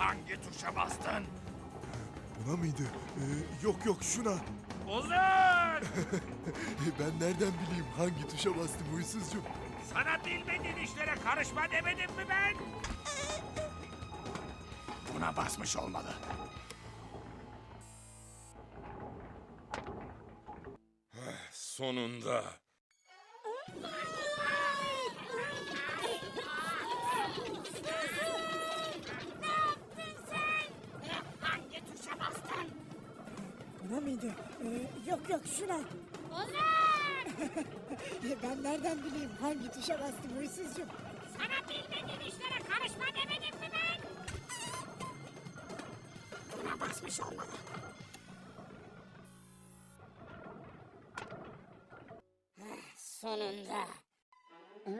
Hangi tuşa bastın? Buna mıydı? Yok şuna. Uzun! Ben nereden bileyim hangi tuşa bastım huysuzcuğum? Sana bilmediğin işlere karışma demedim mi ben? Buna basmış olmalı. Sonunda. Hangi tuşa bastın? Buna mıydı? Yok şuna. Ulan! Ben nereden bileyim hangi tuşa bastım huysuzcuğum? Sana bilmediğin işlere karışma demedim mi ben? Buna basmış olmalı. Sonunda. Ne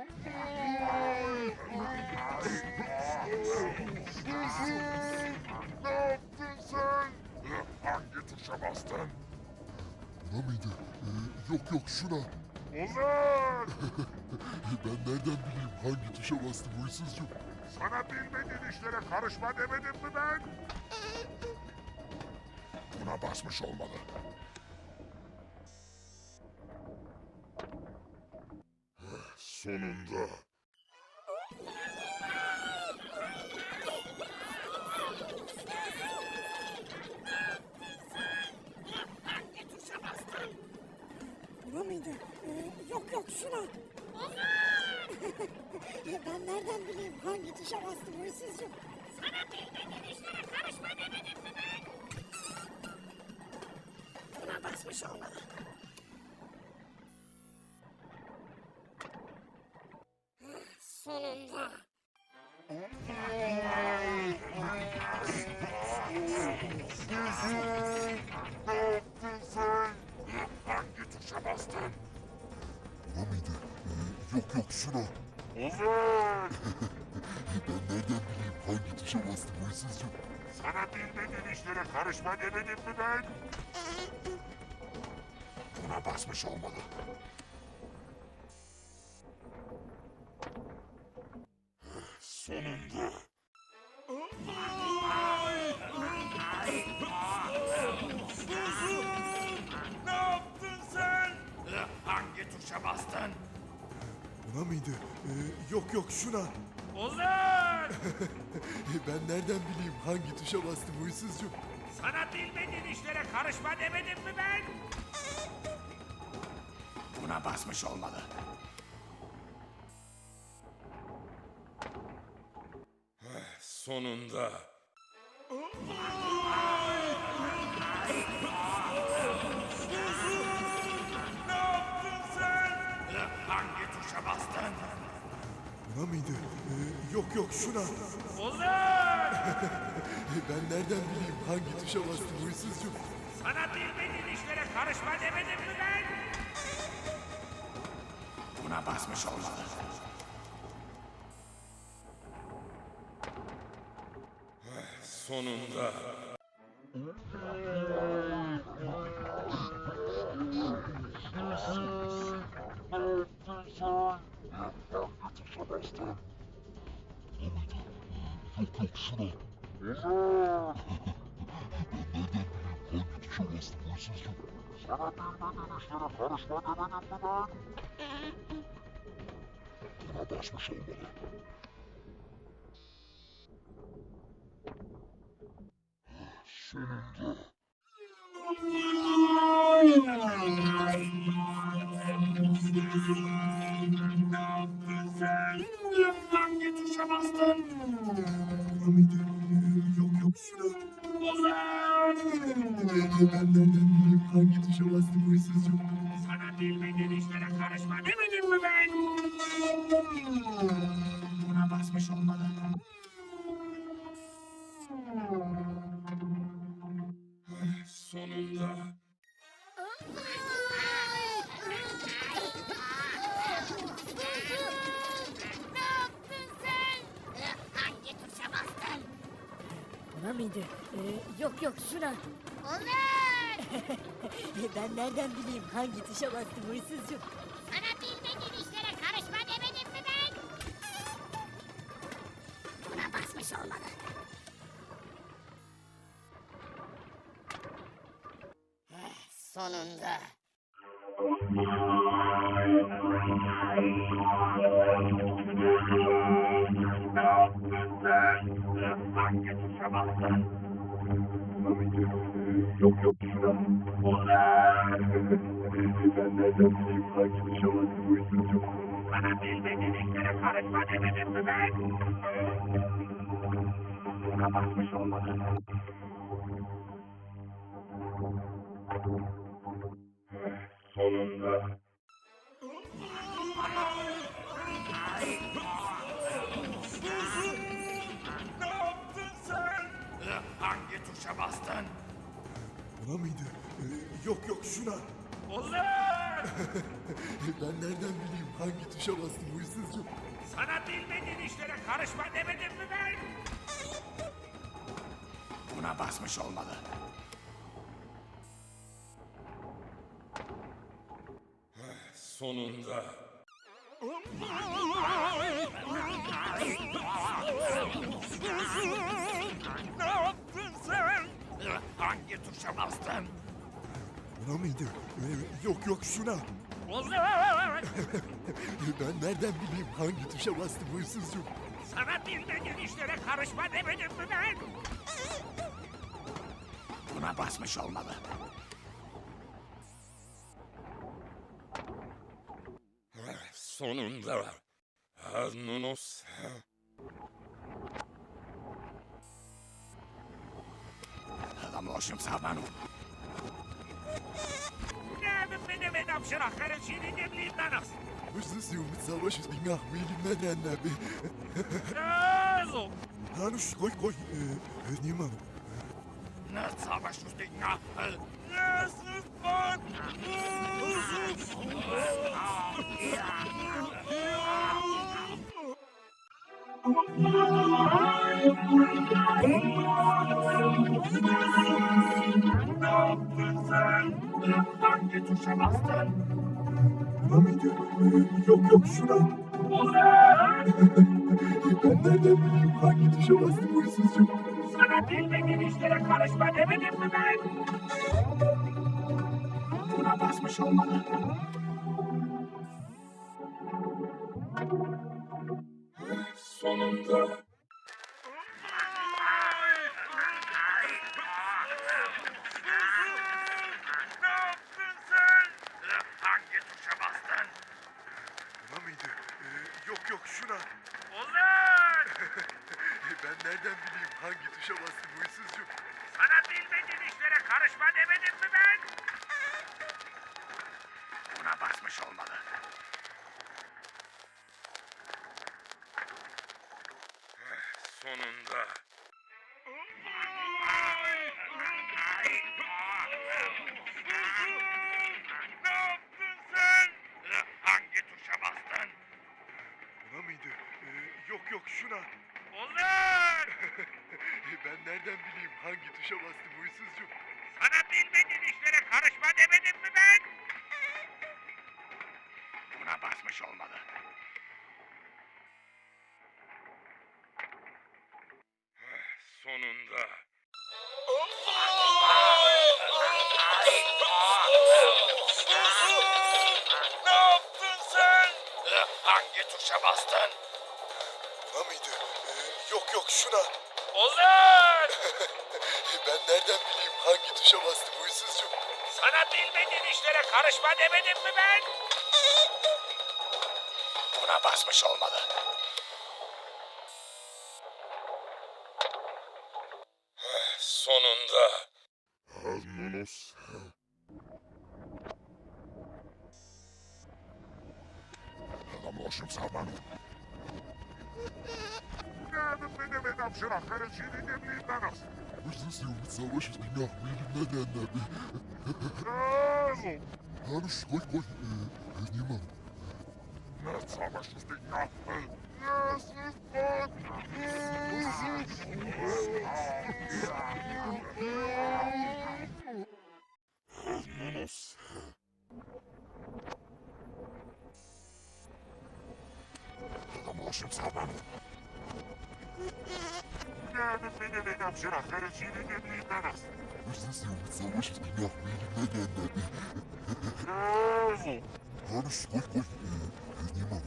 yaptın sen? Hangi tuşa bastın? Buna mıydı? Yok şuna. Ozan! Ben nereden bileyim hangi tuşa bastım huysuzcuğum? Sana bilmediğin işlere karışma demedim mi ben? Buna basmış olmalı. Sonunda. Hangi tuşa bastın? Buna mıydı? Yok şuna. Ben nereden bileyim hangi tuşa bastım huysuzcuğum? Sana bilmediğin işlere karışma demedim mi ben? Buna basmış olmalı. Sonunda. Ne yaptın sen? Hangi tuşa bastın? Buna mıydı? Yok şuna. Ozan! Ben nereden bileyim hangi tuşa bastım huysuzcuğum? Sana bilmediğin işlere karışma demedim mi ben? Buna basmış olmalı. Sonunda. Ne yaptın sen? Hangi tuşa bastın? Buna mıydı? Yok şuna. Uzun! Ben nereden bileyim hangi tuşa bastım huysuzcuğum? Sana bilmediğin işlere karışma demedim mi ben? Buna basmış olmalı. Sonunda. Ne yaptın sen? Hangi tuşa bastın? Buna mıydı? Yok şuna. Uzun! Ben nereden bileyim hangi tuşa bastım huysuzcuğum? Sana bilmediğin işlere karışma demedim mi ben? Buna basmış olmalı. Sonunda. Yok şuna. Hangi tuşa bastım huysuzcuğum? Sana bilmediğin işlere karışma demedim mi ben? Buna basmış olmalı. Sonunda. Ne yaptın sen? Hangi tuşa bastın? Buna mıydı? Yok şuna. Uzun! Ben nereden bileyim hangi tuşa bastım huysuzcuğum? Sana bilmediğin işlere karışma demedim mi ben? Buna basmış olmalı. Sonunda. Ne yaptın sen? Hangi tuşa bastın? Buna mıydı? Yok şuna. Ulan! Ben nereden bileyim hangi tuşa bastım huysuzcuğum? Sana bilmediğin işlere karışma demedim mi ben? Buna basmış olmalı. Sonunda. Yok yok şuna. Ben nereden bileyim hangi tuşa bastım huysuzcuk? Bana bilmediğin işlere karışma demedim mi ben? Buna basmış olmalı. Sonunda. Ne yaptın sen? Hangi tuşa bastın? Buna mıydı? Yok yok şuna. Ulan! Ben nereden bileyim hangi tuşa bastım huysuzcuk? Sana bilmediğin işlere karışma demedim mi ben? Buna basmış olmalı. Sonunda. Ne yaptın sen? Hangi tuşa bastın? Buna mıydı? Yok yok şuna. Ulan! Ben nereden bileyim hangi tuşa bastım huysuzcuk? Sana bilmediğin işlere karışma demedim mi ben? Buna basmış olmalı. Sonunda. Nunos. Hoşum Sabanu. Ne benim edam şırakları çiğni demliyim ben aslında. Huysuz yumut savaş üstüne ahmelim neden abi. Yazım. Hanuş koy. Niman. Ne savaş üstüne? Ne sıfat? Ne yaptın sen? Hangi tuşa bastın? Buna mıydı? Yok yok şuna. Ulan! Ben nereden bileyim hangi tuşa bastım huysuzcuk? Sana bilmediğin işlere karışma demedim mi ben? Buna basmış olmalı. Sonunda. Ne yaptın sen? Hangi tuşa bastın? Buna mıydı? Yok şuna. Ulan! Ben nereden bileyim hangi tuşa bastım huysuzcuk? Sana bilmediğin işlere karışma demedim mi ben? Buna basmış olmalı. Sonunda. Ne yaptın sen? Hangi tuşa bastın? Buna mıydı? Yok şuna. Ulan! Ben nereden bileyim hangi tuşa bastım huysuzcuk? Sana bilmediğin işlere karışma demedim mi ben? Buna basmış olmalı. Sonunda. Ne yaptın sen? Hangi tuşa bastın? Buna mıydı? Yok şuna. Ulan! Ben nereden bileyim hangi tuşa bastım huysuzcuk? Sana bilmediğin işlere karışma demedim mi ben? Buna basmış olmalı. Sonunda. Nunos. Hoşum Sabanu. Ne benim edam şırakları çiğni demliyim ben aslında. Huysuz yumut savaş üstüne ahmelim neden abi? Yazım. Hanuş koy. Niman. Ne savaş üstüne? Ne sıfat? Nunos. Hoşum Sabanu. Здесь саваш с меня. Karış koy koy. Nima?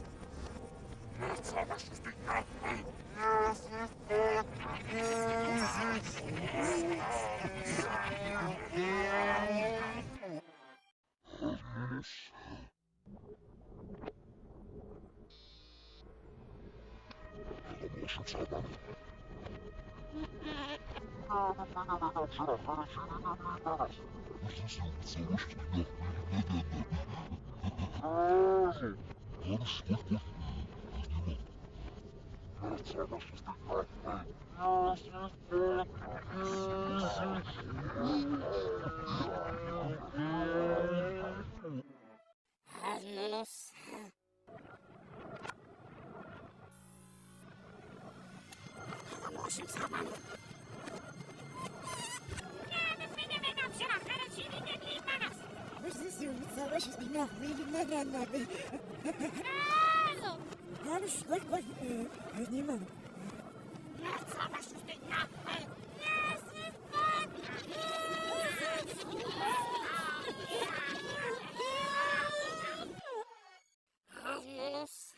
Savaş üstüne. Nunos. Başım sağlam. Benim şarkıları çiğneyim bana. Savaş üstüne. Karış koy koy. Nima? Savaş üstüne. Nunos.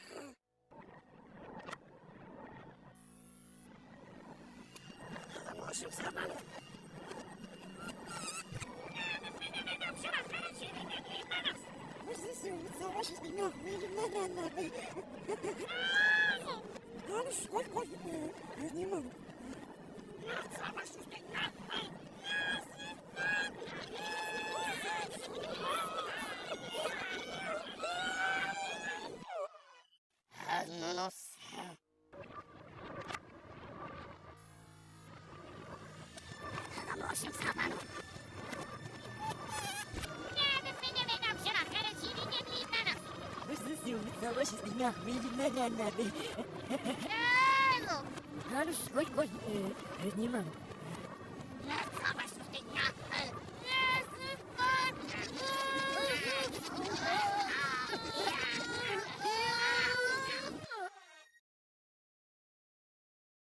Başım sağlam. Benim şarkıları çiğneyim bana. Savaş üstüne. Karış koy koy. Nima? Savaş üstüne. Nunos. Başım sağlam. Benim şarkıları çiğneyim bana. Savaş üstüne. Karış koy koy. Nima?